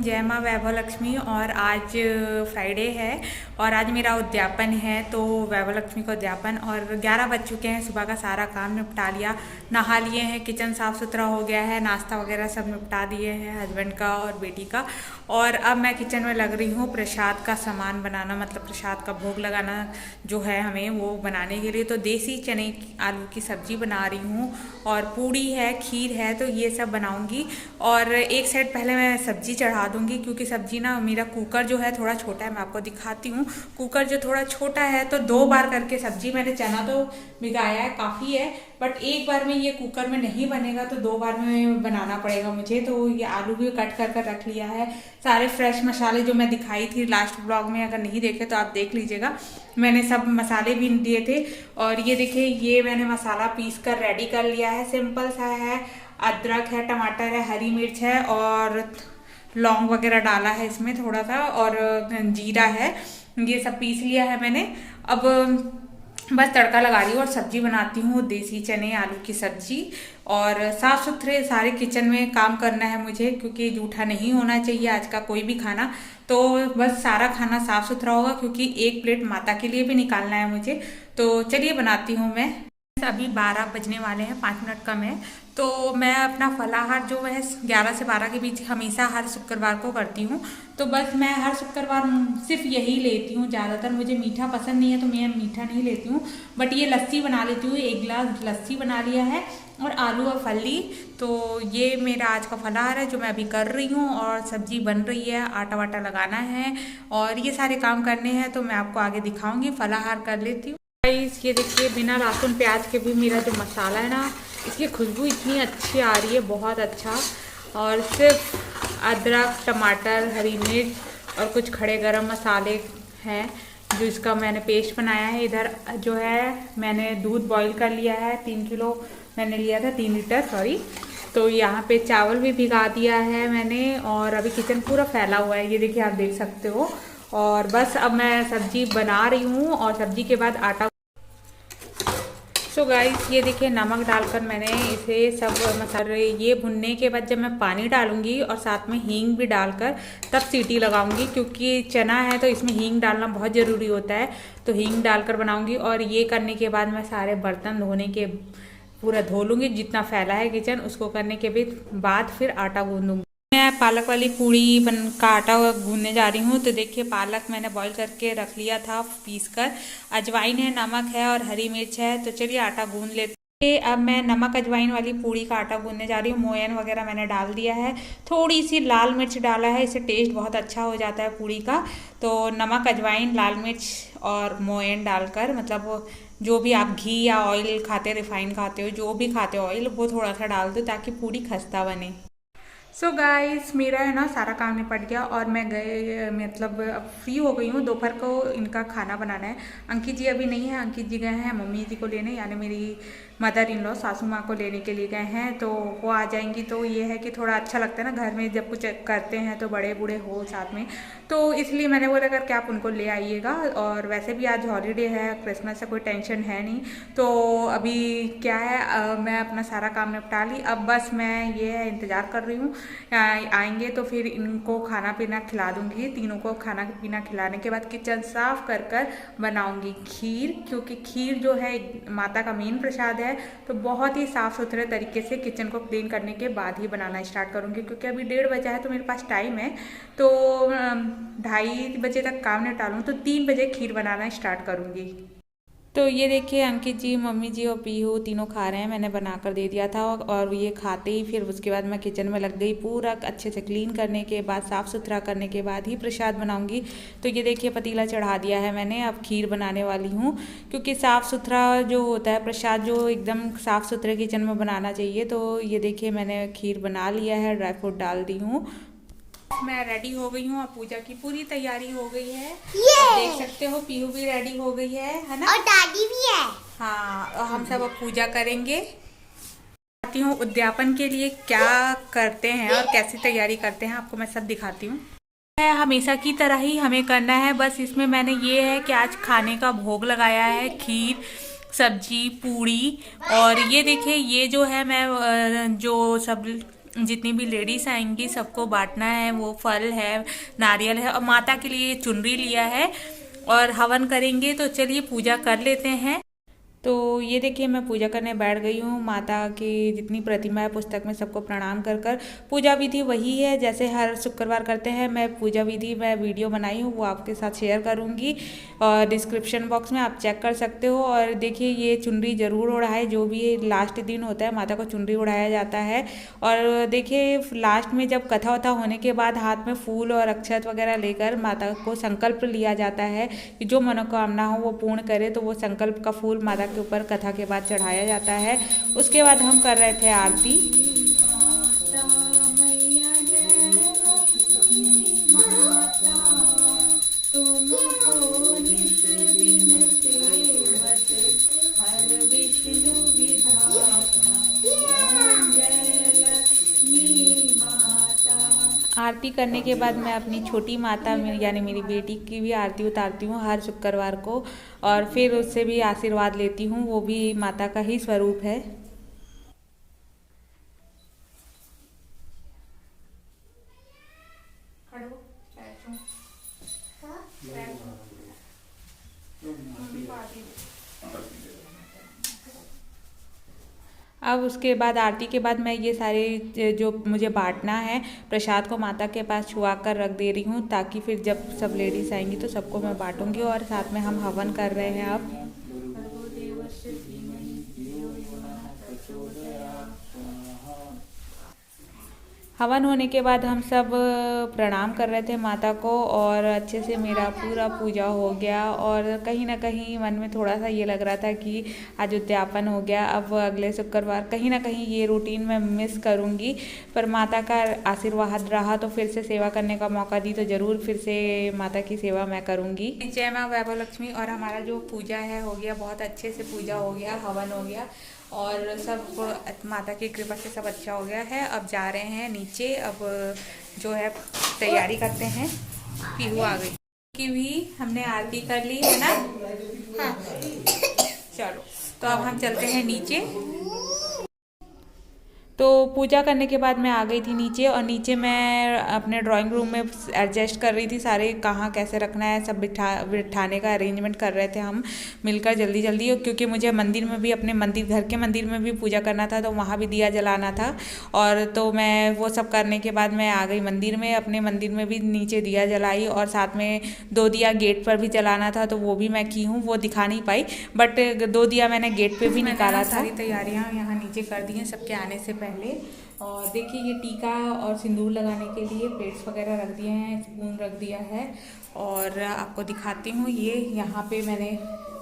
जय माँ वैभव लक्ष्मी। और आज फ्राइडे है और आज मेरा उद्यापन है, तो वैभव लक्ष्मी का उद्यापन। और 11 बज चुके हैं, सुबह का सारा काम निपटा लिया, नहा लिए हैं, किचन साफ़ सुथरा हो गया है, नाश्ता वगैरह सब निपटा दिए हैं हस्बैंड का और बेटी का। और अब मैं किचन में लग रही हूँ प्रसाद का सामान बनाना, मतलब प्रसाद का भोग लगाना जो है हमें, वो बनाने के लिए। तो देसी चने आलू की सब्जी बना रही हूँ और पूड़ी है, खीर है, तो ये सब बनाऊँगी। और एक साइड पहले मैं सब्जी चढ़ा दूँगी, क्योंकि सब्जी ना, मेरा कुकर जो है थोड़ा छोटा है, मैं आपको दिखाती हूँ। कुकर जो थोड़ा छोटा है तो 2 बार करके सब्जी, मैंने चना तो भिगाया है, काफ़ी है, बट एक बार में ये कुकर में नहीं बनेगा, तो 2 बार में बनाना पड़ेगा मुझे। तो ये आलू भी कट कर रख लिया है, सारे फ्रेश मसाले जो मैं दिखाई थी लास्ट ब्लॉग में, अगर नहीं देखे तो आप देख लीजिएगा, मैंने सब मसाले भी दिए थे। और ये देखिए, ये मैंने मसाला पीस कर रेडी कर लिया है, सिंपल सा है। अदरक है, टमाटर है, हरी मिर्च है और लौंग वगैरह डाला है इसमें थोड़ा सा, और जीरा है, ये सब पीस लिया है मैंने। अब बस तड़का लगा रही हूँ और सब्जी बनाती हूँ, देसी चने आलू की सब्जी। और साफ़ सुथरे सारे किचन में काम करना है मुझे, क्योंकि जूठा नहीं होना चाहिए आज का कोई भी खाना। तो बस सारा खाना साफ़ सुथरा होगा, क्योंकि एक प्लेट माता के लिए भी निकालना है मुझे। तो चलिए बनाती हूँ मैं। अभी 12 बजने वाले हैं, 5 मिनट कम है। तो मैं अपना फलाहार जो है 11 से 12 के बीच हमेशा हर शुक्रवार को करती हूँ। तो बस मैं हर शुक्रवार सिर्फ यही लेती हूँ, ज़्यादातर मुझे मीठा पसंद नहीं है, तो मैं मीठा नहीं लेती हूँ। बट ये लस्सी बना लेती हूँ, 1 गिलास लस्सी बना लिया है, और आलू और फली। तो ये मेरा आज का फलाहार है जो मैं अभी कर रही हूँ। और सब्जी बन रही है, आटा वाटा लगाना है और ये सारे काम करने हैं, तो मैं आपको आगे दिखाऊंगी। फलाहार कर लेती हूँ। ये देखिए, बिना लहसुन प्याज के भी मेरा जो मसाला है ना, इसकी खुशबू इतनी अच्छी आ रही है, बहुत अच्छा। और सिर्फ अदरक, टमाटर, हरी मिर्च और कुछ खड़े गरम मसाले हैं, जो इसका मैंने पेस्ट बनाया है। इधर जो है मैंने दूध बॉईल कर लिया है, 3 किलो मैंने लिया था, 3 लीटर सॉरी। तो यहाँ पे चावल भी भिगा दिया है मैंने, और अभी किचन पूरा फैला हुआ है, ये देखिए, आप देख सकते हो। और बस अब मैं सब्जी बना रही हूँ, और सब्जी के बाद आटा। सो गाइस, ये देखिए, नमक डालकर मैंने इसे सब मसाले ये भुनने के बाद जब मैं पानी डालूंगी और साथ में हींग भी डालकर तब सीटी लगाऊंगी, क्योंकि चना है तो इसमें हींग डालना बहुत ज़रूरी होता है। तो हींग डालकर बनाऊंगी। और ये करने के बाद मैं सारे बर्तन धोने के पूरा धो लूँगी, जितना फैला है किचन, उसको करने के बाद फिर आटा गूंदूँगी। मैं पालक वाली पूड़ी का आटा गूंदने जा रही हूँ। तो देखिए, पालक मैंने बॉईल करके रख लिया था पीस कर, अजवाइन है, नमक है और हरी मिर्च है। तो चलिए आटा गूंद लेते हैं। अब मैं नमक अजवाइन वाली पूड़ी का आटा गूंदने जा रही हूँ। मोयन वगैरह मैंने डाल दिया है, थोड़ी सी लाल मिर्च डाला है, इससे टेस्ट बहुत अच्छा हो जाता है पूड़ी का। तो नमक अजवाइन, लाल मिर्च और मोयन डालकर, मतलब जो भी आप घी या ऑयल खाते, रिफाइन खाते हो, जो भी खाते हो ऑयल, वो थोड़ा सा डाल दो ताकि पूड़ी खस्ता बने। सो गाइस, मेरा है ना सारा काम निपट गया और मैं गए, मतलब अब फ्री हो गई हूँ। दोपहर को इनका खाना बनाना है। अंकित जी अभी नहीं है, अंकित जी गए हैं मम्मी जी को लेने, यानी मेरी मदर इन लॉ सासू माँ को लेने के लिए गए हैं। तो वो आ जाएंगी। तो ये है कि थोड़ा अच्छा लगता है ना घर में जब कुछ करते हैं तो बड़े बूढ़े हो साथ में, तो इसलिए मैंने बोला करके आप उनको ले आइएगा। और वैसे भी आज हॉलीडे है, क्रिसमस से कोई टेंशन है नहीं। तो अभी क्या है, मैं अपना सारा काम निपटा ली। अब बस मैं ये है इंतज़ार कर रही हूँ, आएंगे तो फिर इनको खाना पीना खिला दूंगी। तीनों को खाना पीना खिलाने के बाद किचन साफ कर बनाऊंगी खीर, क्योंकि खीर जो है माता का मेन प्रसाद है। तो बहुत ही साफ सुथरे तरीके से किचन को क्लीन करने के बाद ही बनाना स्टार्ट करूंगी, क्योंकि अभी 1:30 बजा है तो मेरे पास टाइम है। तो 2:30 बजे तक काम निपटा लूँ तो 3 बजे खीर बनाना स्टार्ट करूंगी। तो ये देखिए, अंकित जी, मम्मी जी और पीहू तीनों खा रहे हैं, मैंने बनाकर दे दिया था। और ये खाते ही फिर उसके बाद मैं किचन में लग गई, पूरा अच्छे से क्लीन करने के बाद, साफ़ सुथरा करने के बाद ही प्रसाद बनाऊंगी। तो ये देखिए, पतीला चढ़ा दिया है मैंने, अब खीर बनाने वाली हूँ, क्योंकि साफ़ सुथरा जो होता है प्रसाद, जो एकदम साफ़ सुथरे किचन में बनाना चाहिए। तो ये देखिए, मैंने खीर बना लिया है, ड्राई फ्रूट डाल दी हूँ, मैं रेडी हो गई हूँ। और पूजा की पूरी तैयारी हो गई है, देख सकते हो। पीहू भी रेडी हो गई है ना, और दादी भी है। हाँ, और हम सब अब पूजा करेंगे। दिखाती हूँ उद्यापन के लिए क्या करते हैं और कैसी तैयारी करते हैं, आपको मैं सब दिखाती हूँ। हमेशा की तरह ही हमें करना है, बस इसमें मैंने ये है कि आज खाने का भोग लगाया है, खीर, सब्जी, पूड़ी। और ये देखिए, ये जो है मैं जो सब जितनी भी लेडीज आएंगी सबको बांटना है। वो फल है, नारियल है और माता के लिए चुनरी लिया है और हवन करेंगे। तो चलिए पूजा कर लेते हैं। तो ये देखिए मैं पूजा करने बैठ गई हूँ। माता की जितनी प्रतिमा है पुस्तक में सबको प्रणाम कर कर पूजा विधि वही है जैसे हर शुक्रवार करते हैं। मैं पूजा विधि मैं वीडियो बनाई हूँ वो आपके साथ शेयर करूँगी और डिस्क्रिप्शन बॉक्स में आप चेक कर सकते हो। और देखिए ये चुनरी ज़रूर ओढ़ाए, जो भी लास्ट दिन होता है माता को चुनरी ओढ़ाया जाता है। और देखिए लास्ट में जब कथा वथा होने के बाद हाथ में फूल और अक्षत वगैरह लेकर माता को संकल्प लिया जाता है कि जो मनोकामना हो वो पूर्ण करे। तो वो संकल्प का फूल माता के ऊपर कथा के बाद चढ़ाया जाता है। उसके बाद हम कर रहे थे आरती। आरती करने के बाद मैं अपनी छोटी माता यानी मेरी बेटी की भी आरती उतारती हूँ हर शुक्रवार को और फिर उससे भी आशीर्वाद लेती हूँ। वो भी माता का ही स्वरूप है। अब उसके बाद आरती के बाद मैं ये सारे जो मुझे बांटना है प्रसाद को माता के पास छुआ कर रख दे रही हूँ ताकि फिर जब सब लेडीज आएंगी तो सबको मैं बांटूंगी। और साथ में हम हवन कर रहे हैं अब। हवन होने के बाद हम सब प्रणाम कर रहे थे माता को और अच्छे से मेरा पूरा पूजा हो गया। और कहीं ना कहीं मन में थोड़ा सा ये लग रहा था कि आज उद्यापन हो गया, अब अगले शुक्रवार कहीं ना कहीं ये रूटीन मैं मिस करूँगी। पर माता का आशीर्वाद रहा तो फिर से सेवा करने का मौका दी तो ज़रूर फिर से माता की सेवा मैं करूँगी। जय माँ वैभव लक्ष्मी। और हमारा जो पूजा है हो गया, बहुत अच्छे से पूजा हो गया, हवन हो गया और सब माता की कृपा से सब अच्छा हो गया है। अब जा रहे हैं नीचे, अब जो है तैयारी करते हैं। पीहू आ गई की भी हमने आरती कर ली है ना। हाँ चलो तो अब हम चलते हैं नीचे। तो पूजा करने के बाद मैं आ गई थी नीचे और नीचे मैं अपने ड्राइंग रूम में एडजस्ट कर रही थी सारे कहाँ कैसे रखना है, सब बिठाने का अरेंजमेंट कर रहे थे हम मिलकर जल्दी जल्दी। क्योंकि मुझे मंदिर में भी अपने मंदिर घर के मंदिर में भी पूजा करना था तो वहाँ भी दिया जलाना था। और तो मैं वो सब करने के बाद मैं आ गई मंदिर में, अपने मंदिर में भी नीचे दिया जलाई और साथ में 2 दिया गेट पर भी जलाना था तो वो भी मैं की हूँ, वो दिखा नहीं पाई बट 2 दिया मैंने गेट पे भी निकाला था। सारी तैयारियाँ यहाँ नीचे कर दी हैं सबके आने से पहले। और देखिए ये टीका और सिंदूर लगाने के लिए प्लेट्स वगैरह रख दिए हैं, स्पून रख दिया है। और आपको दिखाती हूँ ये यहाँ पे मैंने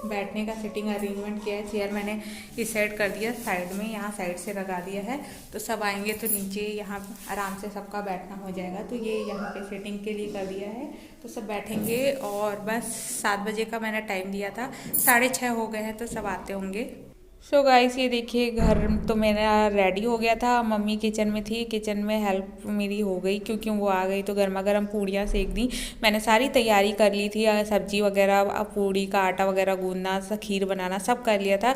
बैठने का सिटिंग अरेंजमेंट किया है। चेयर मैंने इस साइड कर दिया, साइड में यहाँ साइड से लगा दिया है तो सब आएंगे तो नीचे यहाँ आराम से सबका बैठना हो जाएगा। तो ये यहाँ पे सेटिंग के लिए कर दिया है तो सब बैठेंगे। और बस 7 बजे का मैंने टाइम दिया था, 6:30 हो गए हैं तो सब आते होंगे। सो गाइस ये देखिए घर तो मेरा रेडी हो गया था। मम्मी किचन में थी, किचन में हेल्प मेरी हो गई क्योंकि वो आ गई तो गर्मा गर्म पूड़ियाँ सेक दी। मैंने सारी तैयारी कर ली थी, सब्जी वगैरह, पूड़ी का आटा वगैरह गूंदना, खीर बनाना सब कर लिया था।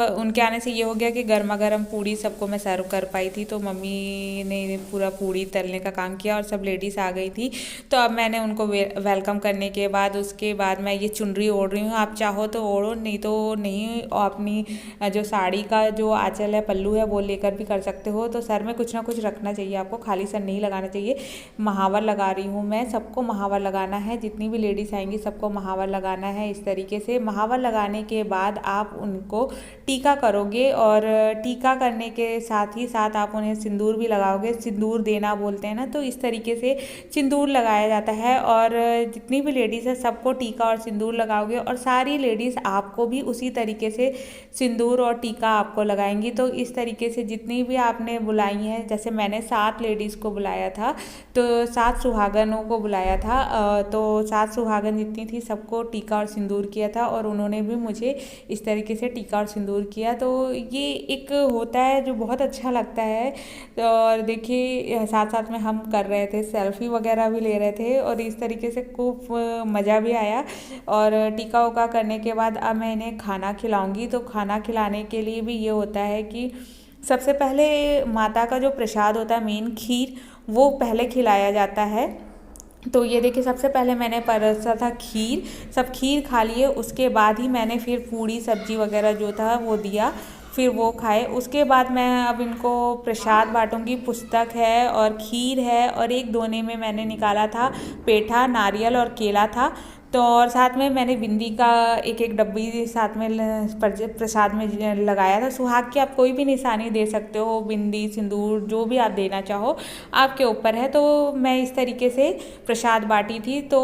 उनके आने से ये हो गया कि गर्मा गर्म पूड़ी सबको मैं सर्व कर पाई थी। तो मम्मी ने पूरा पूड़ी तलने का काम किया और सब लेडीज़ आ गई थी। तो अब मैंने उनको वेलकम करने के बाद उसके बाद मैं ये चुनरी ओढ़ रही हूँ। आप चाहो तो ओढ़ो, नहीं तो नहीं। और अपनी जो साड़ी का जो आंचल है, पल्लू है, वो लेकर भी कर सकते हो। तो सर में कुछ ना कुछ रखना चाहिए आपको, खाली सर नहीं लगाना चाहिए। महावर लगा रही हूँ मैं, सबको महावर लगाना है, जितनी भी लेडीज़ आएंगी सबको महावर लगाना है। इस तरीके से महावर लगाने के बाद आप उनको टीका करोगे और टीका करने के साथ ही साथ आप उन्हें सिंदूर भी लगाओगे। सिंदूर देना बोलते हैं ना, तो इस तरीके से सिंदूर लगाया जाता है। और जितनी भी लेडीज़ है सबको टीका और सिंदूर लगाओगे और सारी लेडीज़ आपको भी उसी तरीके से सिंदूर और टीका आपको लगाएंगी। तो इस तरीके से जितनी भी आपने बुलाई हैं, जैसे मैंने 7 लेडीज़ को बुलाया था तो 7 सुहागनों को बुलाया था, तो 7 सुहागन जितनी थी सबको टीका और सिंदूर किया था और उन्होंने भी मुझे इस तरीके से टीका और सिंदूर किया। तो ये एक होता है जो बहुत अच्छा लगता है। और देखिए साथ साथ में हम कर रहे थे, सेल्फी वगैरह भी ले रहे थे और इस तरीके से खूब मज़ा भी आया। और टीका उका करने के बाद अब मैं इन्हें खाना खिलाऊंगी। तो खाना खिलाने के लिए भी ये होता है कि सबसे पहले माता का जो प्रसाद होता है मेन खीर, वो पहले खिलाया जाता है। तो ये देखिए सबसे पहले मैंने परोसा था खीर, सब खीर खा लिए, उसके बाद ही मैंने फिर पूड़ी सब्जी वगैरह जो था वो दिया, फिर वो खाए। उसके बाद मैं अब इनको प्रसाद बांटूंगी। पुस्तक है और खीर है और एक दोने में मैंने निकाला था पेठा, नारियल और केला था। तो और साथ में मैंने बिंदी का एक एक डब्बी साथ में प्रसाद में लगाया था। सुहाग की आप कोई भी निशानी दे सकते हो, बिंदी, सिंदूर, जो भी आप देना चाहो आपके ऊपर है। तो मैं इस तरीके से प्रसाद बांटी थी। तो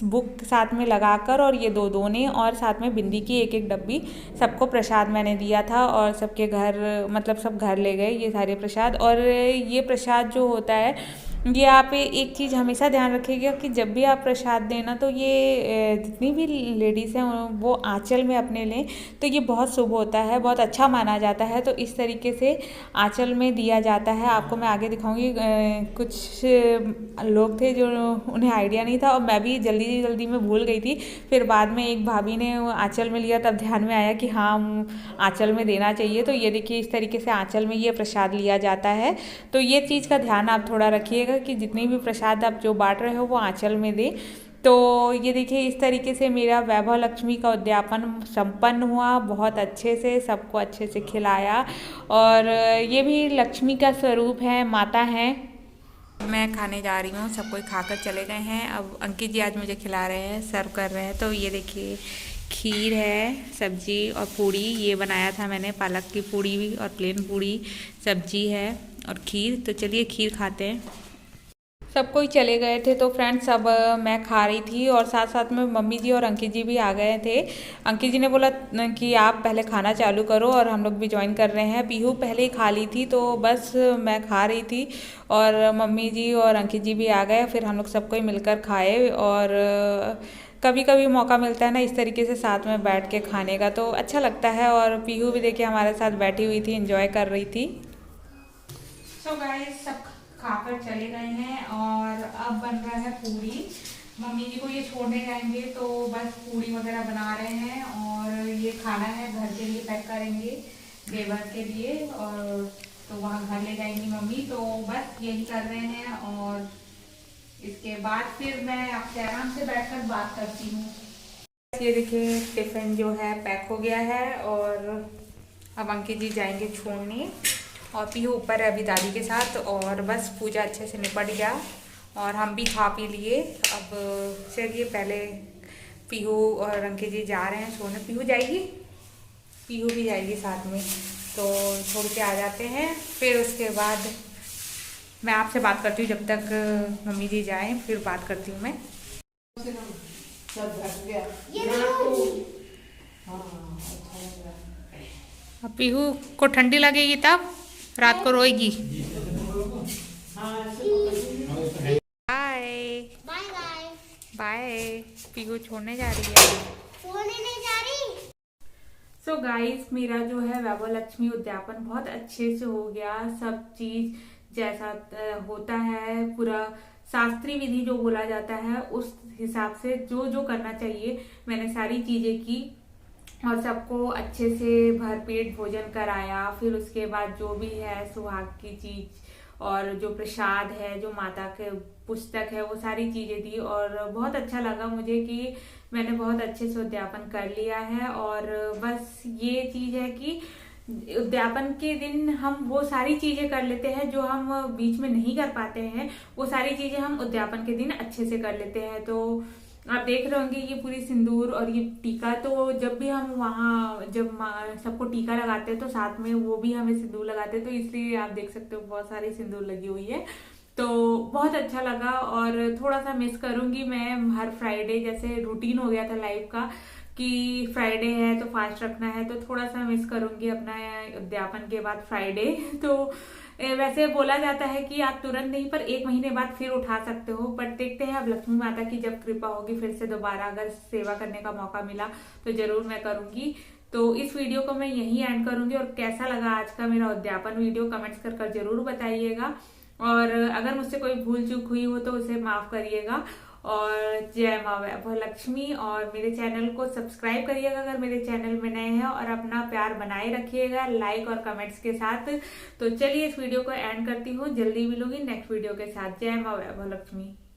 बुक साथ में लगाकर और ये दो दोने और साथ में बिंदी की एक एक डब्बी सबको प्रसाद मैंने दिया था और सबके घर मतलब सब घर ले गए ये सारे प्रसाद। और ये प्रसाद जो होता है ये आप एक चीज़ हमेशा ध्यान रखिएगा कि जब भी आप प्रसाद देना तो ये जितनी भी लेडीज़ हैं वो आंचल में अपने लें, तो ये बहुत शुभ होता है, बहुत अच्छा माना जाता है। तो इस तरीके से आंचल में दिया जाता है। आपको मैं आगे दिखाऊंगी। कुछ लोग थे जो उन्हें आइडिया नहीं था और मैं भी जल्दी जल्दी में भूल गई थी। फिर बाद में एक भाभी ने आंचल में लिया, तब ध्यान में आया कि हाँ आंचल में देना चाहिए। तो ये देखिए इस तरीके से आंचल में ये प्रसाद लिया जाता है। तो ये चीज़ का ध्यान आप थोड़ा रखिएगा कि जितनी भी प्रसाद आप जो बांट रहे हो वो आंचल में दे। तो ये देखिए इस तरीके से मेरा वैभव लक्ष्मी का उद्यापन संपन्न हुआ, बहुत अच्छे से सबको अच्छे से खिलाया। और ये भी लक्ष्मी का स्वरूप है, माता हैं। मैं खाने जा रही हूँ, सब कोई खाकर चले गए हैं। अब अंकित जी आज मुझे खिला रहे हैं, सर्व कर रहे हैं। तो ये देखिए खीर है, सब्जी और पूड़ी, ये बनाया था मैंने, पालक की पूड़ी भी और प्लेन पूड़ी, सब्जी है और खीर। तो चलिए खीर खाते हैं। सब कोई चले गए थे तो फ्रेंड्स अब मैं खा रही थी और साथ साथ में मम्मी जी और अंकित जी भी आ गए थे। अंकित जी ने बोला कि आप पहले खाना चालू करो और हम लोग भी ज्वाइन कर रहे हैं। पीहू पहले ही खा ली थी तो बस मैं खा रही थी और मम्मी जी और अंकित जी भी आ गए, फिर हम लोग सब कोई मिलकर खाए। और कभी कभी मौका मिलता है ना इस तरीके से साथ में बैठ के खाने का, तो अच्छा लगता है। और पीहू भी देखिए हमारे साथ बैठी हुई थी, एंजॉय कर रही थी। सो गाइस सब खाकर चले गए हैं और अब बन रहा है पूरी। मम्मी जी को ये छोड़ने जाएंगे तो बस पूरी वगैरह बना रहे हैं और ये खाना है घर के लिए पैक करेंगे देवर के लिए, और तो वहाँ घर ले जाएंगी मम्मी। तो बस यही कर रहे हैं और इसके बाद फिर मैं आपसे आराम से बैठकर बात करती हूँ। ये देखिए टिफिन जो है पैक हो गया है और अब अंकित जी जाएंगे छोड़ने और पीहू ऊपर है अभी दादी के साथ। और बस पूजा अच्छे से निपट गया और हम भी खा पी लिए। अब चलिए पहले पीहू और अंकित जी जा रहे हैं सोने। पीहू जाएगी, पीहू भी जाएगी साथ में, तो छोड़ के आ जाते हैं। फिर उसके बाद मैं आपसे बात करती हूँ, जब तक मम्मी जी जाएं फिर बात करती हूँ मैं। अब पीहू को ठंडी लगेगी तब रात को रोएगी। Bye bye bye. पीहू छोड़ने जा रही है, छोड़ने नहीं जा रही। सो गाइस मेरा जो है वैभव लक्ष्मी उद्यापन बहुत अच्छे से हो गया। सब चीज जैसा होता है, पूरा शास्त्रीय विधि जो बोला जाता है उस हिसाब से जो जो करना चाहिए मैंने सारी चीजें की और सबको अच्छे से भरपेट भोजन कराया। फिर उसके बाद जो भी है सुहाग की चीज और जो प्रसाद है, जो माता के पुस्तक है, वो सारी चीजें दी और बहुत अच्छा लगा मुझे कि मैंने बहुत अच्छे से उद्यापन कर लिया है। और बस ये चीज है कि उद्यापन के दिन हम वो सारी चीजें कर लेते हैं जो हम बीच में नहीं कर पाते हैं, वो सारी चीजें हम उद्यापन के दिन अच्छे से कर लेते हैं। तो आप देख रहे होंगे ये पूरी सिंदूर और ये टीका, तो जब भी हम वहाँ जब सबको टीका लगाते हैं तो साथ में वो भी हमें सिंदूर लगाते हैं, तो इसलिए आप देख सकते हो बहुत सारी सिंदूर लगी हुई है। तो बहुत अच्छा लगा और थोड़ा सा मिस करूंगी मैं हर फ्राइडे, जैसे रूटीन हो गया था लाइफ का कि फ्राइडे है तो फास्ट रखना है, तो थोड़ा सा मिस करूंगी अपना उद्यापन के बाद फ्राइडे। तो वैसे बोला जाता है कि आप तुरंत नहीं पर 1 महीने बाद फिर उठा सकते हो, बट देखते हैं अब लक्ष्मी माता की जब कृपा होगी फिर से दोबारा अगर सेवा करने का मौका मिला तो जरूर मैं करूंगी। तो इस वीडियो को मैं यहीं एंड करूंगी और कैसा लगा आज का मेरा उद्यापन वीडियो कमेंट्स कर जरूर बताइएगा और अगर मुझसे कोई भूल चूक हुई हो तो उसे माफ करिएगा। और जय माँ वैभव लक्ष्मी। और मेरे चैनल को सब्सक्राइब करिएगा अगर मेरे चैनल में नए हैं, और अपना प्यार बनाए रखिएगा लाइक और कमेंट्स के साथ। तो चलिए इस वीडियो को एंड करती हूँ, जल्दी मिलूंगी नेक्स्ट वीडियो के साथ। जय माँ वैभव लक्ष्मी।